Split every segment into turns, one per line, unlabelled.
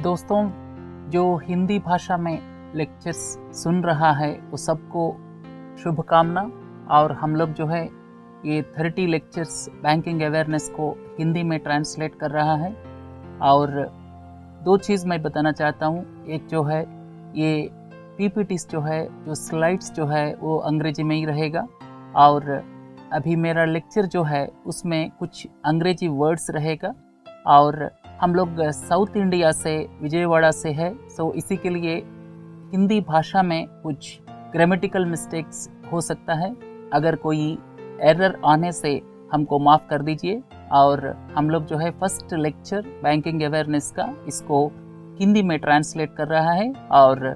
दोस्तों, जो हिंदी भाषा में लेक्चर्स सुन रहा है वो सबको शुभकामना। और हम लोग जो है ये 30 लेक्चर्स बैंकिंग अवेयरनेस को हिंदी में ट्रांसलेट कर रहा है। और दो चीज़ मैं बताना चाहता हूँ। एक जो है ये पीपीटीज जो है, जो स्लाइड्स जो है वो अंग्रेजी में ही रहेगा। और अभी मेरा लेक्चर जो है उसमें कुछ अंग्रेजी वर्ड्स रहेगा। और हम लोग साउथ इंडिया से, विजयवाड़ा से है, सो इसी के लिए हिंदी भाषा में कुछ ग्रामेटिकल मिस्टेक्स हो सकता है। अगर कोई एरर आने से हमको माफ़ कर दीजिए। और हम लोग जो है फर्स्ट लेक्चर बैंकिंग अवेयरनेस का इसको हिंदी में ट्रांसलेट कर रहा है। और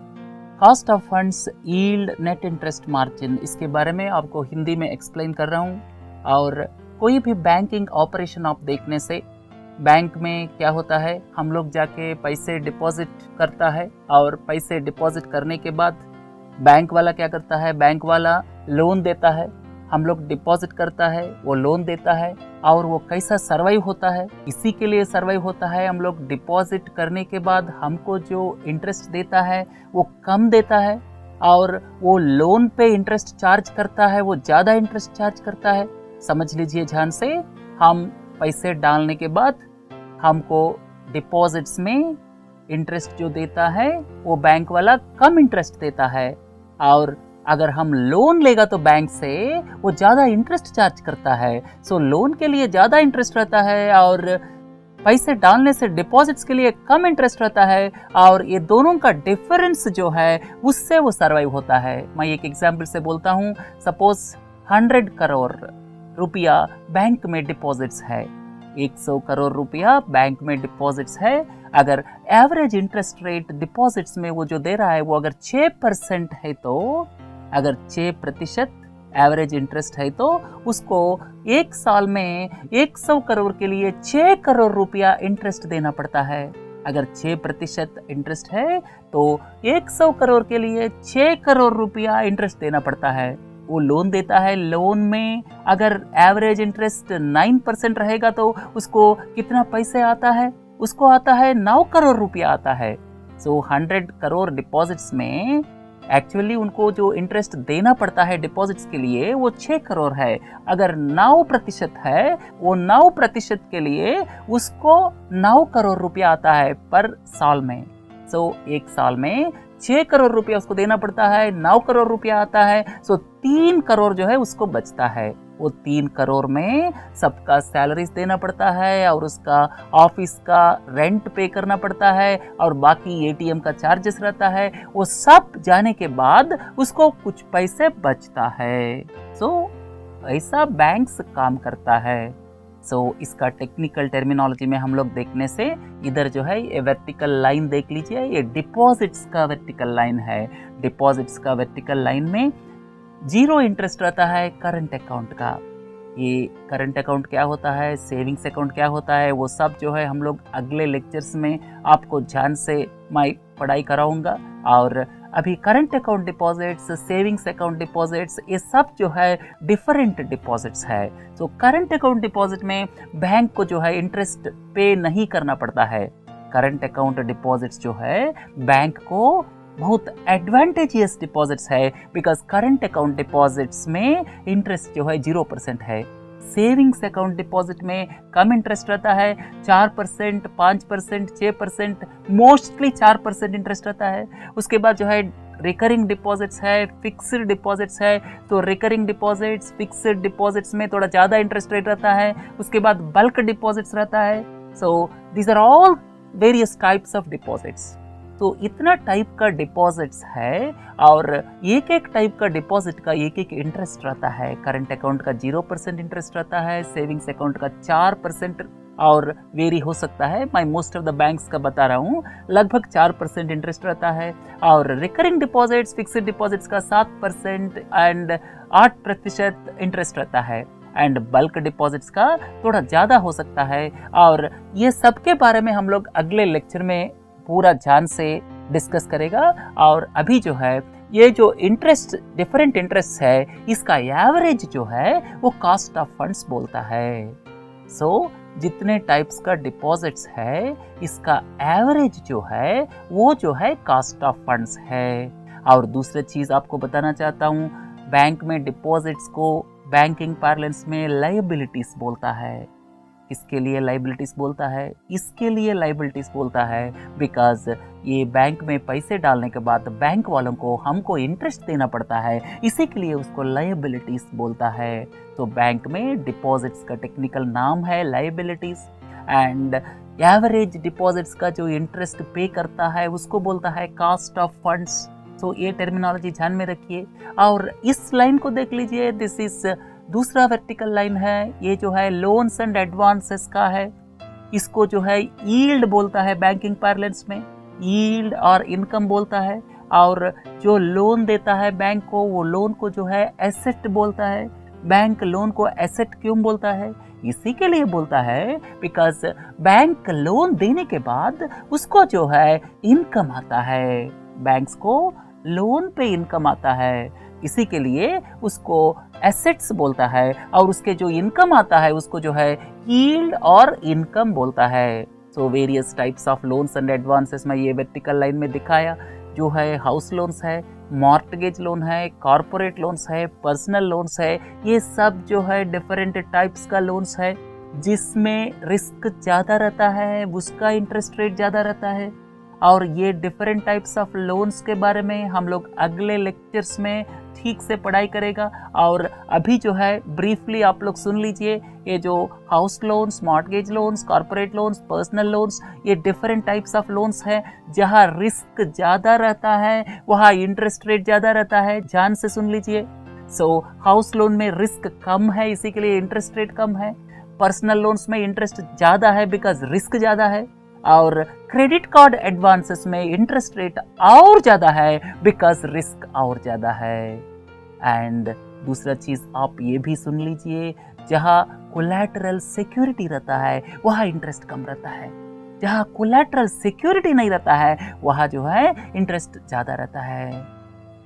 cost of funds, yield, net interest margin, इसके बारे में आपको हिंदी में एक्सप्लेन कर रहा हूँ। और कोई भी बैंकिंग ऑपरेशन आप देखने से बैंक में क्या होता है, हम लोग जाके पैसे डिपॉजिट करता है और पैसे डिपॉजिट करने के बाद बैंक वाला क्या करता है, बैंक वाला लोन देता है। हम लोग डिपॉजिट करता है, वो लोन देता है। और वो कैसा सर्वाइव होता है, इसी के लिए सर्वाइव होता है। हम लोग डिपॉजिट करने के बाद हमको जो इंटरेस्ट देता है वो कम देता है, और वो लोन पे इंटरेस्ट चार्ज करता है, वो ज़्यादा इंटरेस्ट चार्ज करता है। समझ लीजिए ध्यान से, हम पैसे डालने के बाद हमको डिपॉजिट्स में इंटरेस्ट जो देता है वो बैंक वाला कम इंटरेस्ट देता है। और अगर हम लोन लेगा तो बैंक से वो ज़्यादा इंटरेस्ट चार्ज करता है। सो लोन के लिए ज़्यादा इंटरेस्ट रहता है और पैसे डालने से डिपॉजिट्स के लिए कम इंटरेस्ट रहता है। और ये दोनों का डिफरेंस जो है उससे वो सर्वाइव होता है। मैं एक एग्जाम्पल से बोलता हूँ। सपोज 100 करोड़ रुपया बैंक में डिपॉजिट्स है, 100 करोड़ रुपया बैंक में डिपॉजिट्स है। अगर एवरेज इंटरेस्ट रेट डिपॉजिट्स में वो जो दे रहा है वो अगर 6% है, तो अगर 6% एवरेज इंटरेस्ट है तो उसको एक साल में 100 करोड़ के लिए 6 करोड़ रुपया इंटरेस्ट देना पड़ता है। अगर 6% इंटरेस्ट है तो 100 करोड़ के लिए 6 करोड़ रुपया इंटरेस्ट देना पड़ता है। वो लोन देता है। लोन में अगर एवरेज इंटरेस्ट 9% रहेगा तो उसको कितना पैसे आता है, उसको आता है 9 करोड़ रुपया आता है। सो 100 करोड़ डिपॉजिट्स में एक्चुअली उनको जो इंटरेस्ट देना पड़ता है डिपॉजिट्स के लिए वो 6 करोड़ है। अगर 9% है, वो 9% के लिए उसको 9 करोड़ रुपया आता है पर साल में। सो एक साल में 6 करोड़ रुपया उसको देना पड़ता है, 9 करोड़ रुपया आता है। सो 3 करोड़ जो है उसको बचता है। वो 3 करोड़ में सबका सैलरीज देना पड़ता है और उसका ऑफिस का रेंट पे करना पड़ता है और बाकी एटीएम का चार्जेस रहता है। वो सब जाने के बाद उसको कुछ पैसे बचता है। सो ऐसा बैंक्स काम करता है। सो इसका टेक्निकल टर्मिनोलॉजी में हम लोग देखने से, इधर जो है ये वर्टिकल लाइन देख लीजिए, ये डिपॉजिट्स का वर्टिकल लाइन है। डिपॉजिट्स का वर्टिकल लाइन में 0 इंटरेस्ट रहता है करंट अकाउंट का। ये करंट अकाउंट क्या होता है, सेविंग्स अकाउंट क्या होता है, वो सब जो है हम लोग अगले लेक्चर्स में आपको ध्यान से मैं पढ़ाई कराऊंगा। और अभी current account deposits, savings account deposits, ये सब जो है डिफरेंट डिपॉजिट्स है। तो करंट अकाउंट डिपॉजिट में बैंक को जो है इंटरेस्ट पे नहीं करना पड़ता है। करंट अकाउंट डिपॉजिट्स जो है बैंक को बहुत एडवांटेजियस डिपॉजिट्स है, बिकॉज करंट अकाउंट डिपॉजिट्स में इंटरेस्ट जो है 0% है। सेविंग्स अकाउंट डिपॉजिट में कम इंटरेस्ट रहता है, 4%, 5%, 6%, मोस्टली 4% इंटरेस्ट रहता है। उसके बाद जो है रिकरिंग डिपॉजिट्स है, फिक्स्ड डिपॉजिट्स है। तो रिकरिंग डिपॉजिट्स, फिक्स्ड डिपॉजिट्स में थोड़ा ज़्यादा इंटरेस्ट रेट रहता है। उसके बाद बल्क डिपॉजिट्स रहता है। So these are all various types of deposits. तो इतना टाइप का डिपॉजिट्स है और एक एक टाइप का डिपॉजिट का एक एक इंटरेस्ट रहता है। करंट अकाउंट का 0% इंटरेस्ट रहता है, सेविंग्स अकाउंट का 4% और वेरी हो सकता है, मैं मोस्ट ऑफ द बैंक्स का बता रहा हूँ, लगभग 4% इंटरेस्ट रहता है। और रिकरिंग डिपॉजिट्स, फिक्स्ड डिपॉजिट्स का 7% एंड 8% इंटरेस्ट रहता है। एंड बल्क डिपॉजिट्स का थोड़ा ज़्यादा हो सकता है। और ये सब के बारे में हम लोग अगले लेक्चर में पूरा ध्यान से डिस्कस करेगा। और अभी जो है ये जो इंटरेस्ट, डिफरेंट इंटरेस्ट है, इसका एवरेज जो है वो कॉस्ट ऑफ फंड्स बोलता है। सो जितने टाइप्स का डिपॉजिट्स है इसका एवरेज जो है वो जो है कॉस्ट ऑफ फंड्स है। और दूसरी चीज़ आपको बताना चाहता हूँ, बैंक में डिपॉजिट्स को बैंकिंग पार्लेंस में लायबिलिटीज बोलता है। किसके लिए लायबिलिटीज बोलता है? इसके लिए लायबिलिटीज बोलता है बिकॉज ये बैंक में पैसे डालने के बाद बैंक वालों को हमको इंटरेस्ट देना पड़ता है, इसी के लिए उसको लायबिलिटीज बोलता है। तो बैंक में डिपॉजिट्स का टेक्निकल नाम है लायबिलिटीज, एंड एवरेज डिपॉजिट्स का जो इंटरेस्ट पे करता है उसको बोलता है कॉस्ट ऑफ फंड्स। तो ये टर्मिनोलॉजी ध्यान में रखिए। और इस लाइन को देख लीजिए, दिस इज दूसरा वर्टिकल लाइन है, ये जो है लोन्स एंड एडवांसेस का है। इसको जो है यील्ड बोलता है बैंकिंग पार्लेंस में, यील्ड और इनकम बोलता है। और जो लोन देता है बैंक को, वो लोन को जो है एसेट बोलता है। बैंक लोन को एसेट क्यों बोलता है? इसी के लिए बोलता है बिकॉज बैंक लोन देने के बाद उसको जो है इनकम आता है, बैंक्स को लोन पे इनकम आता है, इसी के लिए उसको एसेट्स बोलता है। और उसके जो इनकम आता है उसको जो है यील्ड और इनकम बोलता है। So various types of loans and advances में ये वर्टिकल लाइन में दिखाया, जो है हाउस लोन्स है, मॉर्टगेज लोन है, कॉर्पोरेट लोन्स है, पर्सनल लोन्स है। ये सब जो है डिफरेंट टाइप्स का लोन्स है जिसमें रिस्क ज़्यादा रहता है, उसका इंटरेस्ट रेट ज़्यादा रहता है। और ये डिफरेंट टाइप्स ऑफ लोन्स के बारे में हम लोग अगले लेक्चर्स में ठीक से पढ़ाई करेगा। और अभी जो है ब्रीफली आप लोग सुन लीजिए, ये जो house loans, mortgage loans, corporate loans, personal loans, ये डिफरेंट टाइप्स ऑफ लोन्स हैं। जहाँ रिस्क ज़्यादा रहता है वहाँ इंटरेस्ट रेट ज़्यादा रहता है, ध्यान से सुन लीजिए। सो हाउस लोन में रिस्क कम है, इसी के लिए इंटरेस्ट रेट कम है। पर्सनल लोन्स में इंटरेस्ट ज़्यादा है बिकॉज रिस्क ज़्यादा है। और क्रेडिट कार्ड एडवांसेस में इंटरेस्ट रेट और ज़्यादा है बिकॉज रिस्क और ज़्यादा है। एंड दूसरा चीज़ आप ये भी सुन लीजिए, जहाँ कोलैटरल सिक्योरिटी रहता है वहाँ इंटरेस्ट कम रहता है, जहाँ कोलैटरल सिक्योरिटी नहीं रहता है वहाँ जो है इंटरेस्ट ज़्यादा रहता है।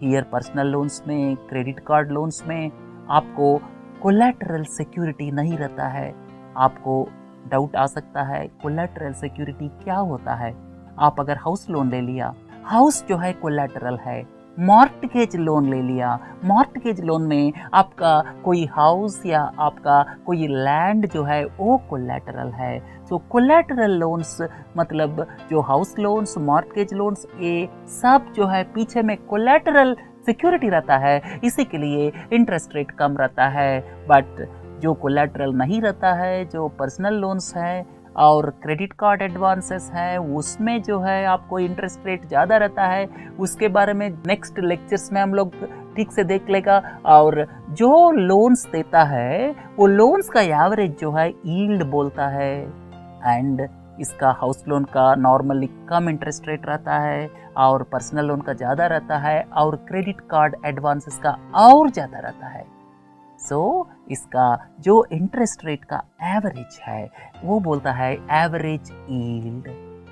हियर पर्सनल लोन्स में, क्रेडिट कार्ड लोन्स में आपको कोलैटरल सिक्योरिटी नहीं रहता है। आपको डाउट आ सकता है कोलैटरल सिक्योरिटी क्या होता है। आप अगर हाउस लोन ले लिया, हाउस जो है कोलैटरल है। मॉर्टगेज लोन ले लिया, मॉर्टगेज लोन में आपका कोई हाउस या आपका कोई लैंड जो है वो कोलैटरल है। सो कोलैटरल लोन्स मतलब जो हाउस लोन्स, मॉर्टगेज लोन्स, ये सब जो है पीछे में कोलैटरल सिक्योरिटी रहता है, इसी के लिए इंटरेस्ट रेट कम रहता है। बट जो कोलैटरल नहीं रहता है, जो पर्सनल लोन्स हैं और क्रेडिट कार्ड एडवांसेस हैं, उसमें जो है आपको इंटरेस्ट रेट ज़्यादा रहता है। उसके बारे में नेक्स्ट लेक्चर्स में हम लोग ठीक से देख लेगा। और जो लोन्स देता है वो लोन्स का एवरेज जो है यील्ड बोलता है। एंड इसका हाउस लोन का नॉर्मली कम इंटरेस्ट रेट रहता है और पर्सनल लोन का ज़्यादा रहता है और क्रेडिट कार्ड एडवांसेस का और ज़्यादा रहता है। सो इसका जो इंटरेस्ट रेट का एवरेज है वो बोलता है एवरेज यील्ड।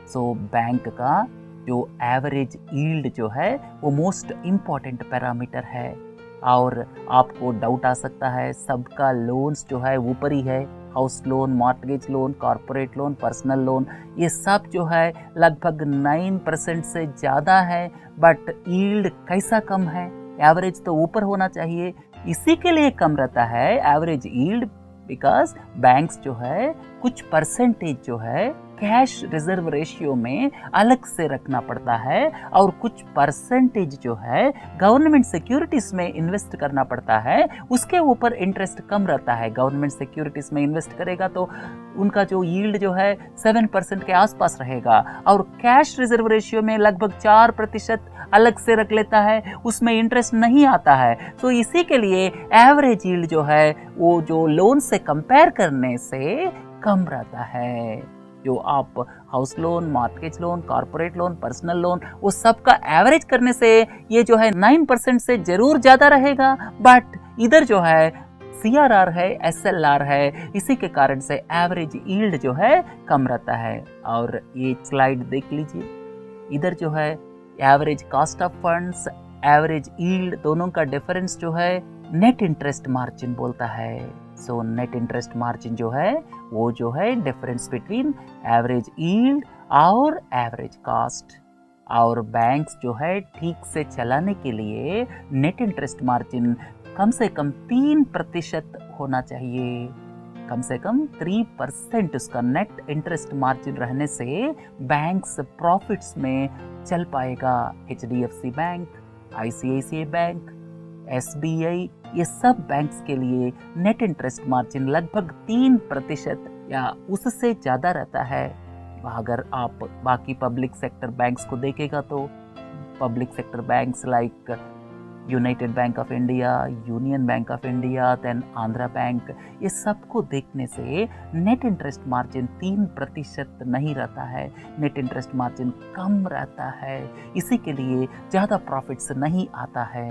सो बैंक का जो एवरेज यील्ड जो है वो मोस्ट इम्पॉर्टेंट पैरामीटर है। और आपको डाउट आ सकता है, सबका लोन्स जो है ऊपर ही है, house loan, mortgage loan, corporate loan, personal loan, ये सब जो है लगभग 9% से ज़्यादा है। बट यील्ड कैसा कम है? एवरेज तो ऊपर होना चाहिए, इसी के लिए कम रहता है एवरेज यील्ड बिकॉज बैंक्स जो है कुछ परसेंटेज जो है कैश रिजर्व रेशियो में अलग से रखना पड़ता है और कुछ परसेंटेज जो है गवर्नमेंट सिक्योरिटीज में इन्वेस्ट करना पड़ता है, उसके ऊपर इंटरेस्ट कम रहता है। गवर्नमेंट सिक्योरिटीज में इन्वेस्ट करेगा तो उनका जो यील्ड जो है 7% के आसपास रहेगा और कैश रिजर्व रेशियो में लगभग 4% अलग से रख लेता है, उसमें इंटरेस्ट नहीं आता है। तो इसी के लिए एवरेज यील्ड जो है वो जो लोन से कंपेयर करने से कम रहता है। जो आप house loan, mortgage loan, corporate loan, personal loan, वो सब का एवरेज करने से ये जो है 9% से जरूर ज़्यादा रहेगा। बट इधर जो है CRR है, SLR है, इसी के कारण से एवरेज यील्ड जो है कम रहता है। और ये स्लाइड देख लीजिए, इधर जो है average cost of funds, average yield, दोनों का डिफरेंस जो है नेट इंटरेस्ट मार्जिन बोलता है। सो नेट इंटरेस्ट मार्जिन जो है वो जो है डिफरेंस बिटवीन एवरेज यील्ड और एवरेज कास्ट। और बैंक्स जो है ठीक से चलाने के लिए नेट इंटरेस्ट मार्जिन कम से कम 3% होना चाहिए। कम से कम 3% उसका नेट इंटरेस्ट मार्जिन रहने से बैंक्स प्रॉफिट्स में चल पाएगा। HDFC bank, ICICI bank, SBI, ये सब बैंक्स के लिए नेट इंटरेस्ट मार्जिन लगभग 3% या उससे ज़्यादा रहता है। अगर आप बाकी पब्लिक सेक्टर बैंक्स को देखेगा तो public sector banks like United Bank of India, Union Bank of India, then Andhra Bank, ये सबको देखने से नेट इंटरेस्ट मार्जिन 3% नहीं रहता है, नेट इंटरेस्ट मार्जिन कम रहता है। इसी के लिए ज़्यादा प्रॉफिट्स नहीं आता है।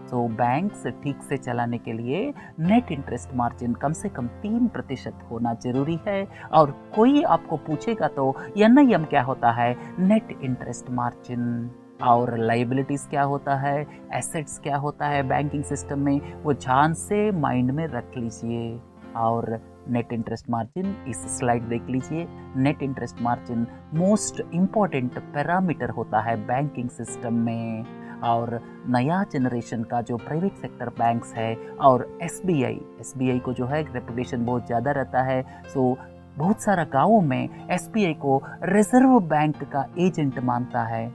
तो बैंक्स ठीक से चलाने के लिए नेट इंटरेस्ट मार्जिन कम से कम 3% होना जरूरी है। और कोई आपको पूछेगा तो NIM क्या होता है, नेट इंटरेस्ट मार्जिन, और लाइबिलिटीज क्या होता है, एसेट्स क्या होता है बैंकिंग सिस्टम में, वो ध्यान से माइंड में रख लीजिए। और नेट इंटरेस्ट मार्जिन, इस स्लाइड देख लीजिए, net interest margin most important parameter होता है बैंकिंग सिस्टम में। और नया जनरेशन का जो प्राइवेट सेक्टर बैंक्स है और SBI को जो है रेपुटेशन बहुत ज़्यादा रहता है। सो बहुत सारा गाँवों में SBI को रिजर्व बैंक का एजेंट मानता है।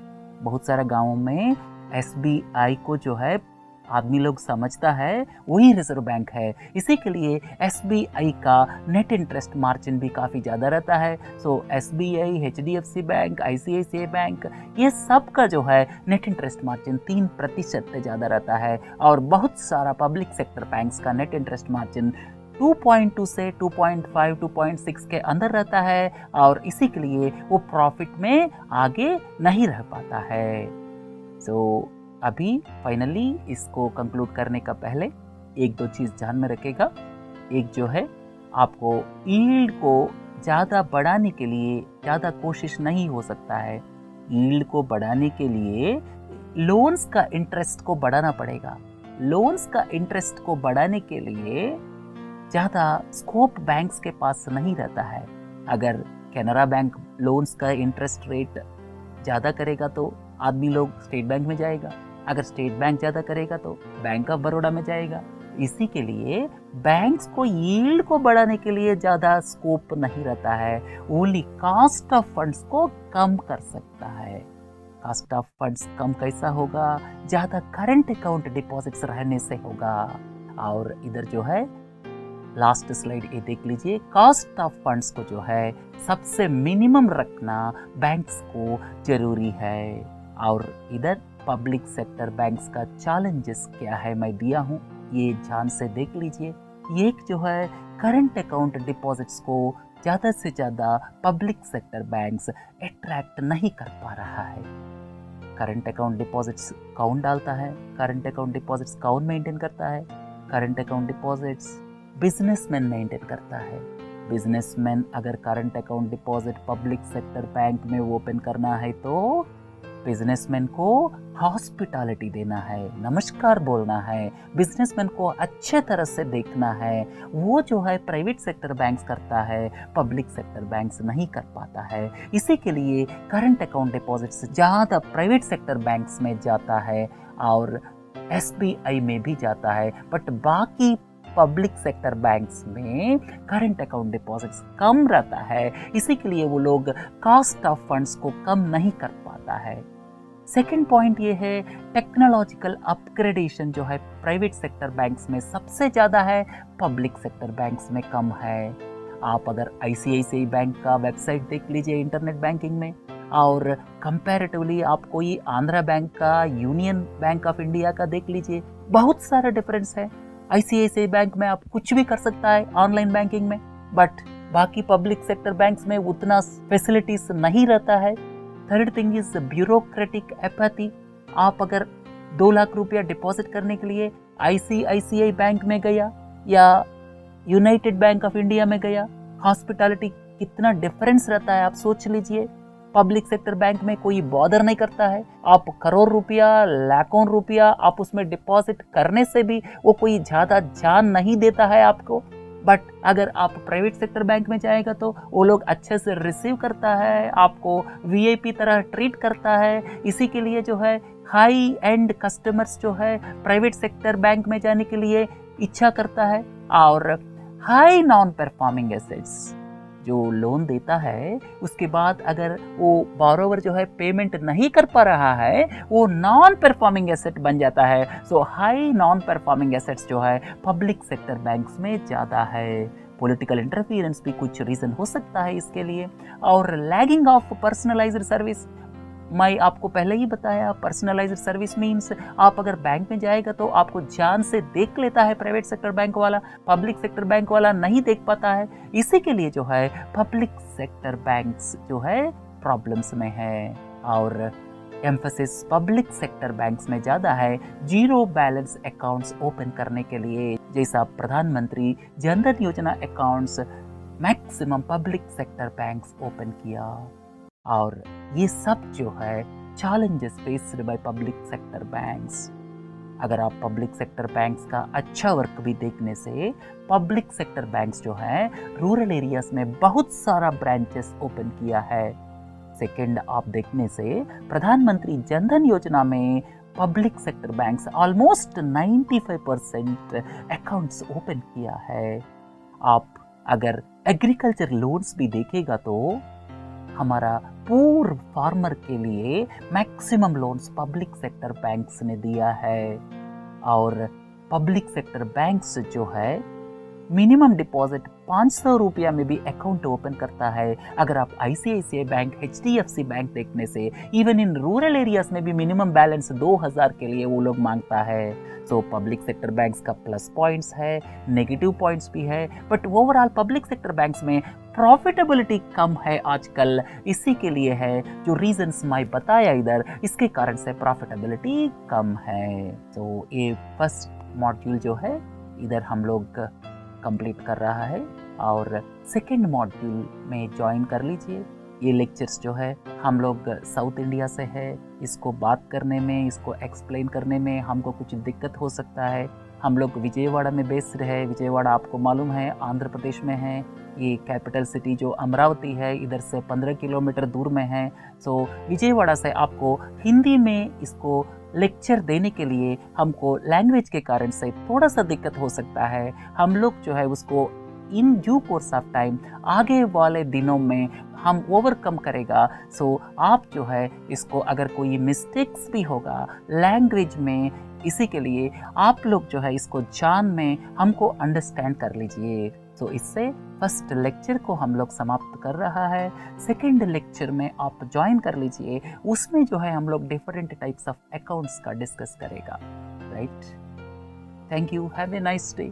बहुत सारा गाँवों में SBI को जो है आदमी लोग समझता है वही रिजर्व बैंक है। इसी के लिए SBI का नेट इंटरेस्ट मार्जिन भी काफ़ी ज़्यादा रहता है। सो SBI, HDFC bank, ICICI bank, ये सब का जो है नेट इंटरेस्ट मार्जिन 3% से ज़्यादा रहता है। और बहुत सारा पब्लिक सेक्टर बैंक्स का नेट इंटरेस्ट मार्जिन 2.2 से 2.5, 2.6 के अंदर रहता है। और इसी के लिए वो प्रॉफिट में आगे नहीं रह पाता है। सो अभी फाइनली इसको कंक्लूड करने का पहले एक दो चीज़ ध्यान में रखेगा। एक जो है, आपको यील्ड को ज़्यादा बढ़ाने के लिए ज़्यादा कोशिश नहीं हो सकता है। यील्ड को बढ़ाने के लिए लोन्स का इंटरेस्ट को बढ़ाना पड़ेगा। लोन्स का इंटरेस्ट को बढ़ाने के लिए ज़्यादा स्कोप बैंक्स के पास नहीं रहता है। अगर कैनरा बैंक लोन्स का इंटरेस्ट रेट ज़्यादा करेगा तो आदमी लोग स्टेट बैंक में जाएगा, अगर स्टेट बैंक ज़्यादा करेगा तो बैंक ऑफ बड़ौदा में जाएगा। इसी के लिए बैंक्स को यील्ड को बढ़ाने के लिए ज़्यादा स्कोप नहीं रहता है, ओनली कॉस्ट ऑफ फंड्स को कम कर सकता है। कॉस्ट ऑफ फंड्स कम कैसा होगा, ज़्यादा करंट अकाउंट डिपॉजिट्स रहने से होगा। और इधर जो है लास्ट स्लाइड ये देख लीजिए, कॉस्ट ऑफ फंड्स को जो है सबसे मिनिमम रखना बैंक्स को जरूरी है। और इधर पब्लिक सेक्टर बैंक्स का चैलेंजेस क्या है मैं दिया हूँ, ये ध्यान से देख लीजिए। एक जो है करंट अकाउंट डिपॉजिट्स को ज़्यादा से ज़्यादा पब्लिक सेक्टर बैंक्स अट्रैक्ट नहीं कर पा रहा है। करंट अकाउंट डिपॉजिट्स कौन डालता है, करंट अकाउंट डिपॉजिट्स कौन मेंटेन करता है, current account deposits businessman maintain करता है। बिजनेसमैन अगर current account deposit public sector bank में ओपन करना है तो बिजनेसमैन को हॉस्पिटैलिटी देना है, नमस्कार बोलना है, बिजनेसमैन को अच्छे तरह से देखना है। वो जो है प्राइवेट सेक्टर बैंक्स करता है, पब्लिक सेक्टर बैंक्स नहीं कर पाता है। इसी के लिए करंट अकाउंट डिपॉजिट्स ज़्यादा प्राइवेट सेक्टर बैंक्स में जाता है और SBI में भी जाता है। बट बाकी पब्लिक सेक्टर बैंक्स में करंट अकाउंट डिपॉजिट्स कम रहता है। इसी के लिए वो लोग कॉस्ट ऑफ फंड्स को कम नहीं कर पाता है। सेकंड पॉइंट ये है, टेक्नोलॉजिकल अपग्रेडेशन जो है प्राइवेट सेक्टर बैंक्स में सबसे ज़्यादा है, पब्लिक सेक्टर बैंक्स में कम है। आप अगर ICICI बैंक का वेबसाइट देख लीजिए इंटरनेट बैंकिंग में, और कंपैरेटिवली आप कोई आंध्रा बैंक का, यूनियन बैंक ऑफ इंडिया का देख लीजिए, बहुत सारा डिफरेंस है। ICICI बैंक में आप कुछ भी कर सकता है ऑनलाइन बैंकिंग में, बट बाकी पब्लिक सेक्टर बैंक्स में उतना फैसिलिटीज नहीं रहता है। Third thing is bureaucratic apathy. आप अगर 2 लाख रुपया डिपॉजिट करने के लिए ICICI बैंक में गया या यूनाइटेड बैंक ऑफ इंडिया में गया, हॉस्पिटैलिटी कितना डिफरेंस रहता है आप सोच लीजिए। पब्लिक सेक्टर बैंक में कोई बॉदर नहीं करता है, आप करोड़ रुपया, लाखों रुपया आप उसमें डिपॉजिट करने से भी वो कोई ज़्यादा ध्यान नहीं देता है आपको। बट अगर आप प्राइवेट सेक्टर बैंक में जाएगा तो वो लोग अच्छे से रिसीव करता है, आपको वीआईपी तरह ट्रीट करता है। इसी के लिए जो है हाई एंड कस्टमर्स जो है प्राइवेट सेक्टर बैंक में जाने के लिए इच्छा करता है। और हाई नॉन परफॉर्मिंग एसेट्स जो लोन देता है उसके बाद अगर वो बोरोवर जो है पेमेंट नहीं कर पा रहा है वो नॉन परफॉर्मिंग एसेट बन जाता है। सो हाई नॉन परफॉर्मिंग एसेट्स जो है पब्लिक सेक्टर बैंक्स में ज़्यादा है। पॉलिटिकल इंटरफियरेंस भी कुछ रीज़न हो सकता है इसके लिए। और लैगिंग ऑफ पर्सनलाइज्ड सर्विस, मैं आपको पहले ही बताया, पर्सनलाइज्ड सर्विस मीन्स आप अगर बैंक में जाएगा तो आपको जान से देख लेता है प्राइवेट सेक्टर बैंक वाला, पब्लिक सेक्टर बैंक वाला नहीं देख पाता है। इसी के लिए जो है पब्लिक सेक्टर बैंक्स जो है प्रॉब्लम्स में है। और एम्फेसिस पब्लिक सेक्टर बैंक्स में ज़्यादा है जीरो बैलेंस अकाउंट्स ओपन करने के लिए, जैसा प्रधानमंत्री जन धन योजना accounts maximum public sector banks open किया। और ये सब जो है challenges faced by public sector banks. अगर आप पब्लिक सेक्टर बैंक्स का अच्छा वर्क भी देखने से पब्लिक सेक्टर बैंक्स जो है रूरल एरियाज में बहुत सारा ब्रांचेस ओपन किया है। सेकंड आप देखने से प्रधानमंत्री जन धन योजना में public sector banks almost 95% accounts open किया है। आप अगर एग्रीकल्चर लोन्स भी देखेगा तो हमारा पूर फार्मर के लिए maximum loans public sector banks ने दिया है। और पब्लिक सेक्टर बैंक्स जो है मिनिमम डिपॉजिट 500 रुपया में भी अकाउंट ओपन करता है। अगर आप आईसीआईसीआई बैंक, एचडीएफसी बैंक देखने से इवन इन रूरल एरियाज में भी मिनिमम बैलेंस 2000 के लिए वो लोग मांगता है। सो पब्लिक सेक्टर बैंक्स का प्लस पॉइंट्स है, नेगेटिव पॉइंट्स भी है, but overall public sector banks में प्रॉफिटेबिलिटी कम है आजकल। इसी के लिए है जो रीजंस मैं बताया इधर, इसके कारण से प्रॉफिटेबिलिटी कम है। तो ये फर्स्ट मॉड्यूल जो है इधर हम लोग कंप्लीट कर रहा है और सेकेंड मॉड्यूल में ज्वाइन कर लीजिए। ये लेक्चर्स जो है हम लोग साउथ इंडिया से है, इसको बात करने में, इसको एक्सप्लेन करने में हमको कुछ दिक्कत हो सकता है। हम लोग विजयवाड़ा में बेस्ड है। विजयवाड़ा आपको मालूम है आंध्र प्रदेश में है। ये कैपिटल सिटी जो अमरावती है इधर से 15 किलोमीटर दूर में है। सो विजयवाड़ा से आपको हिंदी में इसको लेक्चर देने के लिए हमको लैंग्वेज के कारण से थोड़ा सा दिक्कत हो सकता है। हम लोग जो है उसको in due course of time आगे वाले दिनों में हम ओवरकम करेगा। सो आप जो है इसको अगर कोई मिस्टेक्स भी होगा लैंग्वेज में, इसी के लिए आप लोग जो है इसको जान में हमको अंडरस्टैंड कर लीजिए। सो इससे फर्स्ट लेक्चर को हम लोग समाप्त कर रहा है। सेकेंड लेक्चर में आप ज्वाइन कर लीजिए, उसमें जो है हम लोग डिफरेंट टाइप्स ऑफ अकाउंट्स का डिस्कस करेगा। Right, thank you, have a nice day.